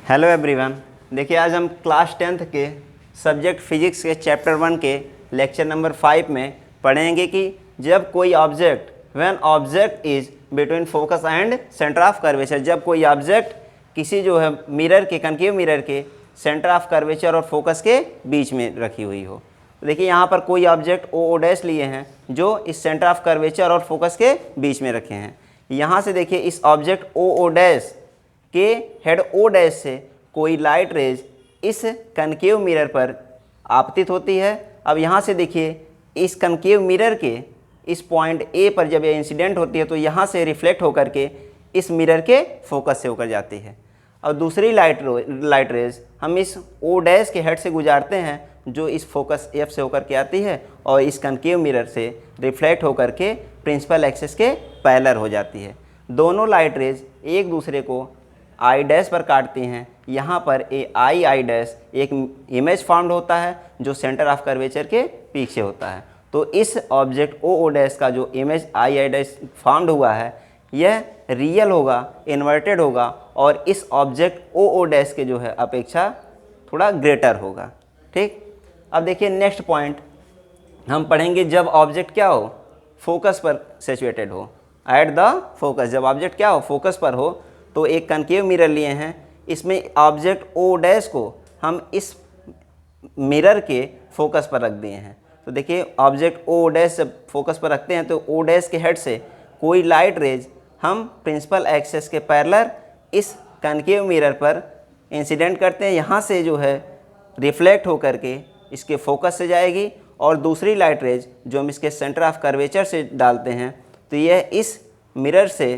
Hello everyone. देखिए आज हम क्लास 10th के सब्जेक्ट फिजिक्स के चैप्टर 1 के लेक्चर नंबर 5 में पढ़ेंगे कि जब कोई object when object is between focus and centre of curvature, जब कोई ऑब्जेक्ट किसी जो है मिरर के कनकेव मिरर के सेंटर ऑफ कर्वेचर और फोकस के बीच में रखी हुई हो। तो देखिए यहाँ पर कोई ऑब्जेक्ट ओ डैश लिए हैं जो इस सेंटर ऑफ कर्वेचर और फोकस के बीच में रखे हैं। यहाँ से देखिए इस ऑब्जेक्ट ओ डैश के हेड ओ डैश से कोई लाइट रेज इस कनकेव मिरर पर आपतित होती है। अब यहाँ से देखिए इस कनकेव मिरर के इस पॉइंट ए पर जब ये इंसिडेंट होती है तो यहाँ से रिफ्लेक्ट होकर के इस मिरर के फोकस से होकर जाती है। और दूसरी लाइट रेज हम इस ओ डैश के हेड से गुजारते हैं जो इस फोकस एफ से होकर के आती है और इस कनकेव मिरर से रिफ्लेक्ट होकर के प्रिंसिपल एक्सिस के पैरेलल हो जाती है। दोनों लाइट रेज एक दूसरे को आई डैश पर काटती हैं। यहाँ पर आई डैश एक इमेज फॉर्म्ड होता है जो सेंटर ऑफ कर्वेचर के पीछे होता है। तो इस ऑब्जेक्ट ओ डैश का जो इमेज आई डैश फॉर्म्ड हुआ है यह रियल होगा, इन्वर्टेड होगा और इस ऑब्जेक्ट ओ डैश के जो है अपेक्षा थोड़ा ग्रेटर होगा। ठीक, अब देखिए नेक्स्ट पॉइंट हम पढ़ेंगे जब ऑब्जेक्ट क्या हो, फोकस पर सिचुएटेड हो, एट द फोकस। जब ऑब्जेक्ट क्या हो, फोकस पर हो, तो एक कनकेव मिरर लिए हैं, इसमें ऑब्जेक्ट ओ डैश को हम इस मिरर के फोकस पर रख दिए हैं। तो देखिए ऑब्जेक्ट ओ डैश जब फोकस पर रखते हैं तो ओ डैश के हेड से कोई लाइट रेज हम प्रिंसिपल एक्सिस के पैरेलल इस कनकेव मिरर पर इंसिडेंट करते हैं। यहाँ से जो है रिफ्लेक्ट होकर के इसके फोकस से जाएगी और दूसरी लाइट रेज जो हम इसके सेंटर ऑफ कर्वेचर से डालते हैं तो यह इस मिरर से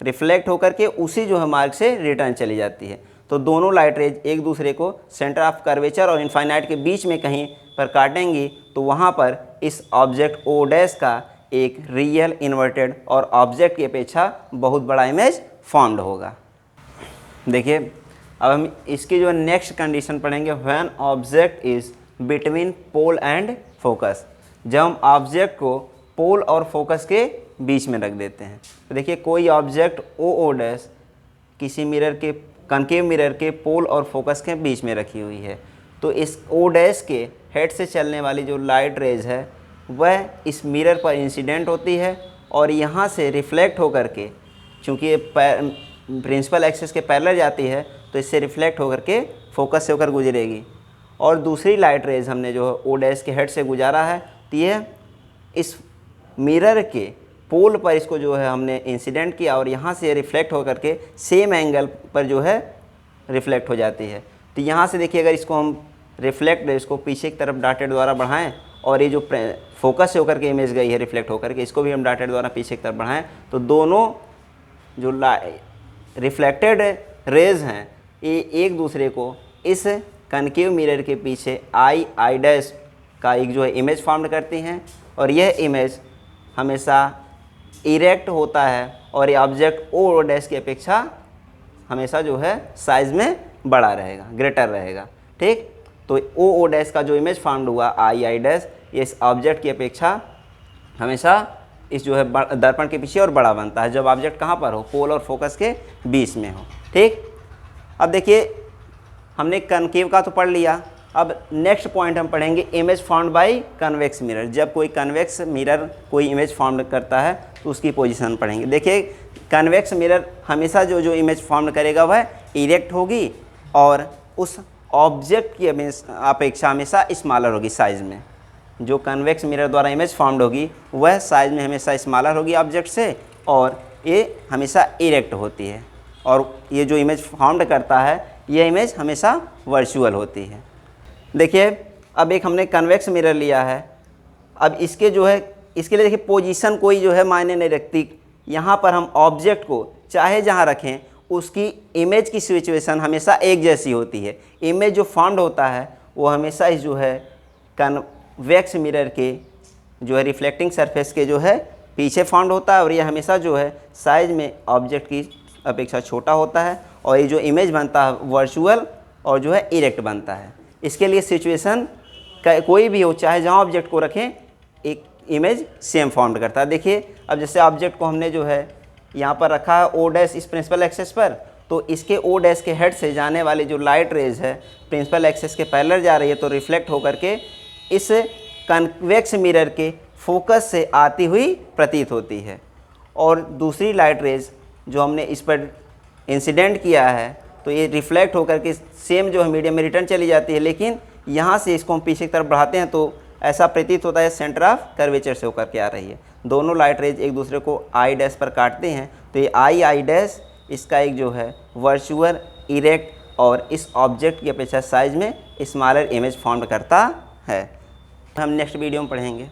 रिफ्लेक्ट होकर के उसी जो है मार्ग से रिटर्न चली जाती है। तो दोनों लाइट रेज एक दूसरे को सेंटर ऑफ कर्वेचर और इनफाइनाइट के बीच में कहीं पर काटेंगी तो वहाँ पर इस ऑब्जेक्ट ओ डैश का एक रियल, इन्वर्टेड और ऑब्जेक्ट की अपेक्षा बहुत बड़ा इमेज फॉर्म्ड होगा। देखिए अब हम इसकी जो नेक्स्ट कंडीशन पढ़ेंगे, when object is between pole and focus. जब हम ऑब्जेक्ट को पोल और फोकस के बीच में रख देते हैं तो देखिए कोई ऑब्जेक्ट ओ डैश किसी मिरर के कनकेव मिरर के पोल और फोकस के बीच में रखी हुई है। तो इस ओ डैश के हेड से चलने वाली जो लाइट रेज है वह इस मिरर पर इंसिडेंट होती है और यहाँ से रिफ्लेक्ट होकर के, चूँकि ये प्रिंसिपल एक्सिस के पैरेलल जाती है तो इससे रिफ्लेक्ट होकर के फोकस से होकर गुजरेगी। और दूसरी लाइट रेज हमने जो ओ डैश के हेड से गुजारा है तो यह इस मिरर के पोल पर इसको जो है हमने इंसिडेंट किया और यहाँ से रिफ्लेक्ट होकर के सेम एंगल पर जो है रिफ्लेक्ट हो जाती है। तो यहाँ से देखिए अगर इसको हम रिफ्लेक्ट इसको पीछे की तरफ डाटेड द्वारा बढ़ाएं और ये जो फोकस से होकर के इमेज गई है रिफ्लेक्ट होकर के, इसको भी हम डाटेड द्वारा पीछे की तरफ बढ़ाएं तो दोनों जो रिफ्लेक्टेड रेज हैं ये एक दूसरे को इस कनकेव मिरर के पीछे आई डैश का एक जो है इमेज फॉर्म करती हैं और यह इमेज हमेशा इरेक्ट होता है और ये ऑब्जेक्ट ओ डैश की अपेक्षा हमेशा जो है साइज़ में बड़ा रहेगा, ग्रेटर रहेगा। ठीक, तो ओ डैश का जो इमेज फॉर्म्ड हुआ आई डैश ये इस ऑब्जेक्ट की अपेक्षा हमेशा इस जो है दर्पण के पीछे और बड़ा बनता है जब ऑब्जेक्ट कहाँ पर हो, पोल और फोकस के बीच में हो। ठीक, अब देखिए हमने कनकेव का तो पढ़ लिया। अब नेक्स्ट पॉइंट हम पढ़ेंगे image formed by convex mirror. जब कोई कन्वेक्स मिरर कोई इमेज फॉर्म करता है तो उसकी पोजीशन पढ़ेंगे। देखिए कन्वेक्स मिरर हमेशा जो इमेज फॉर्म करेगा वह इरेक्ट होगी और उस ऑब्जेक्ट की अपेक्षा हमेशा स्मॉलर होगी साइज़ में। जो कन्वेक्स मिरर द्वारा इमेज फॉर्म्ड होगी वह साइज़ में हमेशा स्मॉलर होगी ऑब्जेक्ट से और ये हमेशा इरेक्ट होती है और ये जो इमेज फॉर्म्ड करता है यह इमेज हमेशा वर्चुअल होती है। देखिए अब एक हमने कन्वेक्स मिरर लिया है। अब इसके जो है इसके लिए देखिए पोजीशन कोई जो है मायने नहीं रखती। यहाँ पर हम ऑब्जेक्ट को चाहे जहाँ रखें उसकी इमेज की सिचुएशन हमेशा एक जैसी होती है। इमेज जो फॉर्म्ड होता है वो हमेशा इस जो है कन्वेक्स मिरर के जो है रिफ्लेक्टिंग सरफेस के जो है पीछे फॉर्म्ड होता है और ये हमेशा जो है साइज़ में ऑब्जेक्ट की अपेक्षा छोटा होता है और ये जो इमेज बनता है वर्चुअल और जो है इरेक्ट बनता है। इसके लिए सिचुएशन कोई भी हो, चाहे जहाँ ऑब्जेक्ट को रखें एक इमेज सेम फॉर्म करता है। देखिए अब जैसे ऑब्जेक्ट को हमने जो है यहाँ पर रखा है ओ डैश इस प्रिंसिपल एक्सिस पर, तो इसके ओ डैश के हेड से जाने वाली जो लाइट रेज है प्रिंसिपल एक्सिस के पैरेलल जा रही है, तो रिफ्लेक्ट होकर के इस कन्वेक्स मिरर के फोकस से आती हुई प्रतीत होती है। और दूसरी लाइट रेज जो हमने इस पर इंसिडेंट किया है, तो ये रिफ्लेक्ट होकर के सेम जो है मीडियम में रिटर्न चली जाती है, लेकिन यहाँ से इसको हम पीछे की तरफ बढ़ाते हैं तो ऐसा प्रतीत होता है सेंटर ऑफ कर्वेचर से होकर के आ रही है। दोनों लाइट रेज एक दूसरे को आई डैश पर काटते हैं, तो ये आई डैश इसका एक जो है वर्चुअल इरेक्ट और इस ऑब्जेक्ट की अपेक्षा साइज में स्मॉलर इमेज फॉर्म करता है। हम नेक्स्ट वीडियो में पढ़ेंगे।